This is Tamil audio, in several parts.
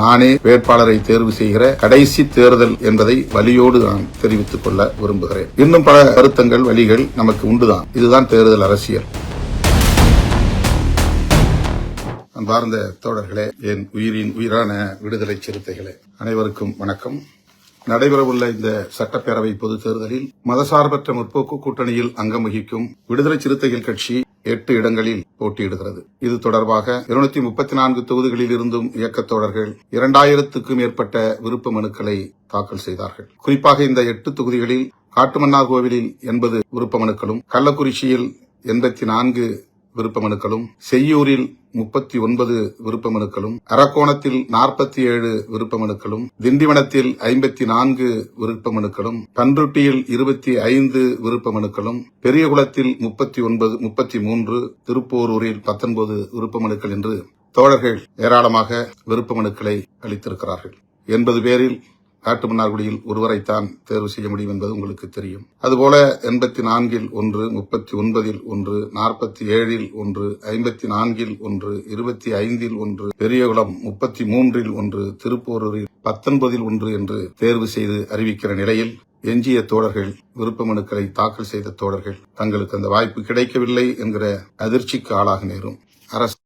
நானே வேட்பாளரை தேர்வு செய்கிற கடைசி தேர்தல் என்பதை வலியோடு நான் தெரிவித்துக் கொள்ள விரும்புகிறேன். இன்னும் பல வருத்தங்கள் வழிகள் நமக்கு உண்டுதான். இதுதான் தேர்தல் அரசியல். அன்பார்ந்த தோழர்களே, என் உயிரின் உயிரான விடுதலை சிறுத்தைகளே, அனைவருக்கும் வணக்கம். நடைபெறவுள்ள இந்த சட்டப்பேரவை பொதுத் தேர்தலில் மதசார்பற்ற முற்போக்கு கூட்டணியில் அங்கம் வகிக்கும் விடுதலை சிறுத்தைகள் கட்சி 8 இடங்களில் போட்டியிடுகிறது. இது தொடர்பாக 234 தொகுதிகளில் இருந்தும் இயக்கத் தோழர்கள் 2000க்கும் மேற்பட்ட விருப்ப மனுக்களை தாக்கல் செய்தார்கள். குறிப்பாக இந்த 8 தொகுதிகளில் காட்டுமன்னார்கோவிலில் 80 விருப்ப மனுக்களும், கள்ளக்குறிச்சியில் 84 விருப்ப மனுக்களும், செய்யூரில் 39 விருப்ப மனுக்களும், அரக்கோணத்தில் 47 விருப்ப மனுக்களும், திண்டிவனத்தில் 54 விருப்ப மனுக்களும், பன்ருட்டியில் 25 விருப்ப மனுக்களும், பெரியகுளத்தில் 33, திருப்போரூரில் 19 விருப்ப மனுக்கள் என்று தோழர்கள் ஏராளமாக விருப்ப மனுக்களை அளித்திருக்கிறார்கள். 80 பேரில் காட்டுமன்னார்குடியில் ஒருவரைத்தான் தேர்வு செய்ய முடியும் என்பது உங்களுக்கு தெரியும். அதுபோல 84ல் 1, 39ல் 1, 47ல் 1, 54ல் 1, 25ல் 1, பெரியகுளம் 33ல் 1, திருப்போரூரில் 19ல் 1 என்று தேர்வு செய்து அறிவிக்கிற நிலையில் எஞ்சிய தோழர்கள், விருப்ப மனுக்களை தாக்கல் செய்த தோழர்கள் தங்களுக்கு அந்த வாய்ப்பு கிடைக்கவில்லை என்கிற அதிர்ச்சிக்கு ஆளாக நேரும். அரசு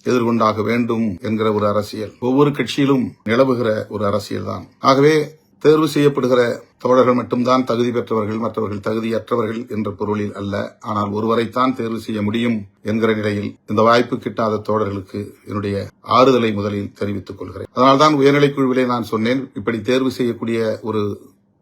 எதிர்கொண்டாக வேண்டும் என்கிற ஒரு அரசியல் ஒவ்வொரு கட்சியிலும் நிலவுகிற ஒரு அரசியல் தான். ஆகவே தேர்வு செய்யப்படுகிற தோழர்கள் மட்டும்தான் தகுதி பெற்றவர்கள், மற்றவர்கள் தகுதியற்றவர்கள் என்ற பொருளில் அல்ல. ஆனால் ஒருவரைத்தான் தேர்வு செய்ய முடியும் என்கிற நிலையில் இந்த வாய்ப்பு கிட்டாத தோழர்களுக்கு என்னுடைய ஆறுதலை முதலில் தெரிவித்துக் கொள்கிறேன். அதனால்தான் உயர்நிலைக் குழுவிலே நான் சொன்னேன், இப்படி தேர்வு செய்யக்கூடிய ஒரு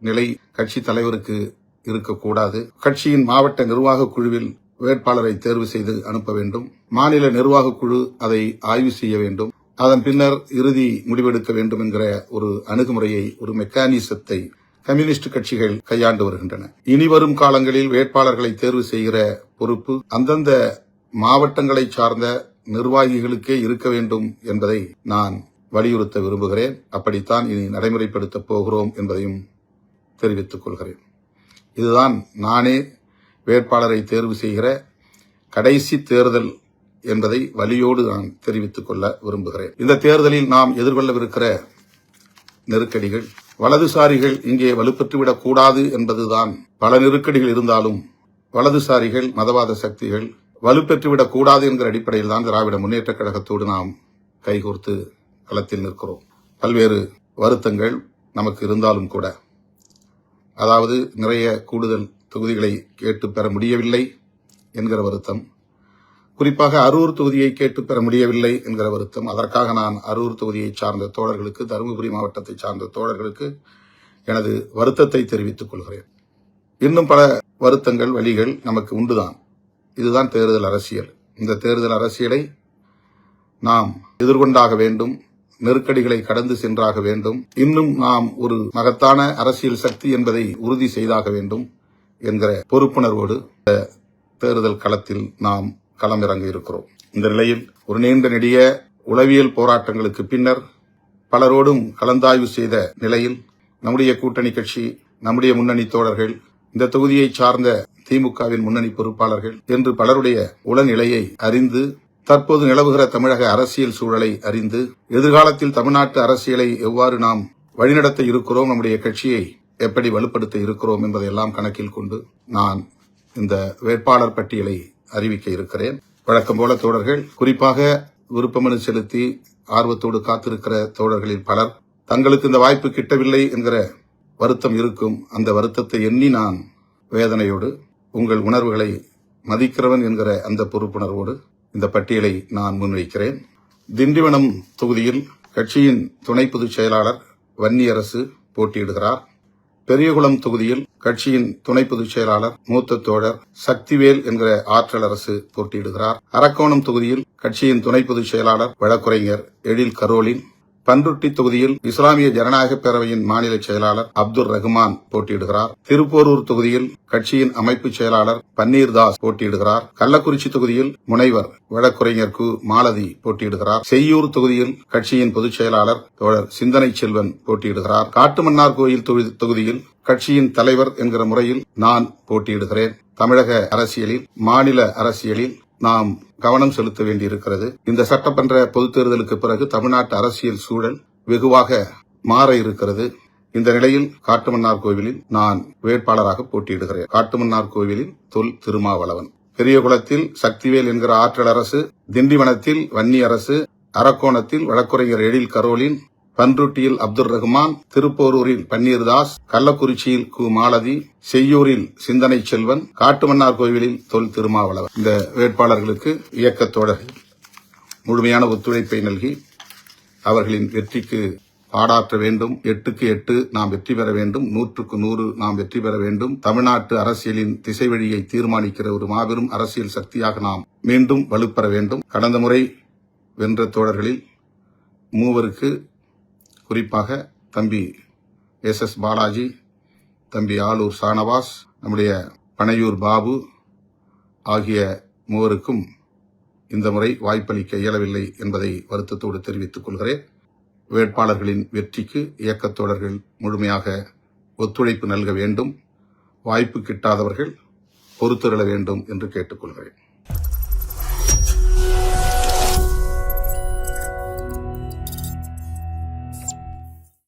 நிலை கட்சி தலைவருக்கு இருக்கக்கூடாது. கட்சியின் மாவட்ட நிர்வாக குழுவில் வேட்பாளரை தேர்வு செய்து அனுப்ப வேண்டும். மாநில நிர்வாக குழு அதை ஆய்வு செய்ய வேண்டும். அதன் பின்னர் இறுதி முடிவெடுக்க வேண்டும் என்கிற ஒரு அணுகுமுறையை, ஒரு மெக்கானிசத்தை கம்யூனிஸ்ட் கட்சிகள் கையாண்டு வருகின்றன. இனிவரும் காலங்களில் வேட்பாளர்களை தேர்வு செய்கிற பொறுப்பு அந்தந்த மாவட்டங்களை சார்ந்த நிர்வாகிகளுக்கே இருக்க வேண்டும் என்பதை நான் வலியுறுத்த விரும்புகிறேன். அப்படித்தான் இனி நடைமுறைப்படுத்தப் போகிறோம் என்பதையும் தெரிவித்துக் கொள்கிறேன். இதுதான் நானே வேட்பாளரை தேர்வு செய்கிற கடைசி தேர்தல் என்பதை வலியோடு நான் தெரிவித்துக் கொள்ள விரும்புகிறேன். இந்த தேர்தலில் நாம் எதிர்கொள்ளவிருக்கிற நெருக்கடிகள், வலதுசாரிகள் இங்கே வலுப்பெற்றுவிடக் கூடாது என்பதுதான். பல நெருக்கடிகள் இருந்தாலும் வலதுசாரிகள், மதவாத சக்திகள் வலுப்பெற்றுவிடக் கூடாது என்கிற அடிப்படையில் தான் திராவிட முன்னேற்றக் கழகத்தோடு நாம் கைகோர்த்து களத்தில் நிற்கிறோம். பல்வேறு வருத்தங்கள் நமக்கு இருந்தாலும் கூட, அதாவது நிறைய கூடுதல் தொகுதிகளை கேட்டு பெற முடியவில்லை என்கிற வருத்தம், குறிப்பாக அரூர் தொகுதியை கேட்டு பெற முடியவில்லை என்கிற வருத்தம். அதற்காக நான் அரூர் தொகுதியை சார்ந்த தோழர்களுக்கு, தருமபுரி மாவட்டத்தை சார்ந்த தோழர்களுக்கு எனது வருத்தத்தை தெரிவித்துக் கொள்கிறேன். இன்னும் பல வருத்தங்கள், வழிகள் நமக்கு உண்டுதான். இதுதான் தேர்தல் அரசியல். இந்த தேர்தல் அரசியலை நாம் எதிர்கொண்டாக வேண்டும். நெருக்கடிகளை கடந்து சென்றாக வேண்டும். இன்னும் நாம் ஒரு மகத்தான அரசியல் சக்தி என்பதை உறுதி செய்தாக வேண்டும் என்கிற பொறுப்புணர்வோடு தேர்தல் களத்தில் நாம் களமிறங்க இருக்கிறோம். இந்த நிலையில் ஒரு நீண்ட நெடிய உளவியல் போராட்டங்களுக்கு பின்னர் பலரோடும் கலந்தாய்வு செய்த நிலையில் நம்முடைய கூட்டணி கட்சி, நம்முடைய முன்னணி தோழர்கள், இந்த தொகுதியை சார்ந்த திமுகவின் முன்னணி பொறுப்பாளர்கள் என்று பலருடைய உளநிலையை அறிந்து, தற்போது நிலவுகிற தமிழக அரசியல் சூழலை அறிந்து, எதிர்காலத்தில் தமிழ்நாட்டு அரசியலை எவ்வாறு நாம் வழிநடத்த இருக்கிறோம், நம்முடைய கட்சியை எப்படி வலுப்படுத்த இருக்கிறோம் என்பதையெல்லாம் கணக்கில் கொண்டு நான் இந்த வேட்பாளர் பட்டியலை அறிவிக்க இருக்கிறேன். வழக்கம் போல தோழர்கள், குறிப்பாக விருப்பமனு செலுத்தி ஆர்வத்தோடு காத்திருக்கிற தோழர்களில் பலர் தங்களுக்கு இந்த வாய்ப்பு கிட்டவில்லை என்கிற வருத்தம் இருக்கும். அந்த வருத்தத்தை எண்ணி நான் வேதனையோடு, உங்கள் உணர்வுகளை மதிக்கிறவன் என்கிற அந்த பொறுப்புணர்வோடு இந்த பட்டியலை நான் முன்வைக்கிறேன். திண்டிவனம் தொகுதியில் கட்சியின் துணை பொதுச் செயலாளர் வன்னியரசு போட்டியிடுகிறார். பெரியகுளம் தொகுதியில் கட்சியின் துணை பொதுச் செயலாளர் மூத்த தோழர் சக்திவேல் என்கிற ஆற்றல் அரசு போட்டியிடுகிறார். அரக்கோணம் தொகுதியில் கட்சியின் துணை பொதுச் செயலாளர் வழக்குரைஞர் எழில் கரோலின், பன்ருட்டி தொகுதியில் இஸ்லாமிய ஜனநாயக பேரவையின் மாநில செயலாளர் அப்துல் ரஹ்மான் போட்டியிடுகிறார். திருப்போரூர் தொகுதியில் கட்சியின் அமைப்பு செயலாளர் பன்னீர்தாஸ் போட்டியிடுகிறார். கள்ளக்குறிச்சி தொகுதியில் முனைவர் வழக்குரைஞர் கு மாலதி போட்டியிடுகிறார். செய்யூர் தொகுதியில் கட்சியின் பொதுச் செயலாளர் தோழர் சிந்தனை செல்வன் போட்டியிடுகிறார். காட்டுமன்னார்கோயில் தொகுதியில் கட்சியின் தலைவர் என்கிற முறையில் நான் போட்டியிடுகிறேன். தமிழக அரசியலில், மாநில அரசியலில் நாம் கவனம் செலுத்த வேண்டியிருக்கிறது. இந்த சட்டமன்ற பொதுத் தேர்தலுக்கு பிறகு தமிழ்நாட்டு அரசியல் சூழல் வெகுவாக மாற இருக்கிறது. இந்த நிலையில் காட்டுமன்னார் கோவிலில் நான் வேட்பாளராக போட்டியிடுகிறேன். காட்டுமன்னார் கோவிலில் தொல் திருமாவளவன். பெரியகுளத்தில் சக்திவேல் என்கிற ஆற்றல் அரசு, திண்டிவனத்தில் வன்னி அரசு, அரக்கோணத்தில் வழக்குரைஞர் எழில் கரோலின், பன்ருட்டியில் அப்துல் ரஹ்மான், திருப்போரூரில் பன்னீர்தாஸ், கள்ளக்குறிச்சியில் கு மாலதி, செய்யூரில் சிந்தனை செல்வன், காட்டுமன்னார் கோவிலில் தொல் திருமாவளவன். இந்த வேட்பாளர்களுக்கு இயக்கத் தோழர்கள் முழுமையான ஒத்துழைப்பை நல்கி அவர்களின் வெற்றிக்கு பாடாற்ற வேண்டும். 8க்கு 8 நாம் வெற்றி பெற வேண்டும். 100க்கு 100 நாம் வெற்றி பெற வேண்டும். தமிழ்நாட்டு அரசியலின் திசை வழியை தீர்மானிக்கிற ஒரு மாபெரும் அரசியல் சக்தியாக நாம் மீண்டும் வலுப்பெற வேண்டும். கடந்த முறை வென்ற தோழர்களில் 3 குறிப்பாக தம்பி எஸ் பாலாஜி, தம்பி ஆலூர் ஷானவாஸ், நம்முடைய பனையூர் பாபு ஆகிய 3 இந்த முறை வாய்ப்பளிக்க இயலவில்லை என்பதை வருத்தத்தோடு தெரிவித்துக் கொள்கிறேன். வேட்பாளர்களின் வெற்றிக்கு இயக்கத் தோழர்கள் முழுமையாக ஒத்துழைப்பு நல்க வேண்டும். வாய்ப்பு கிட்டாதவர்கள் பொறுத்திருள வேண்டும் என்று கேட்டுக்கொள்கிறேன்.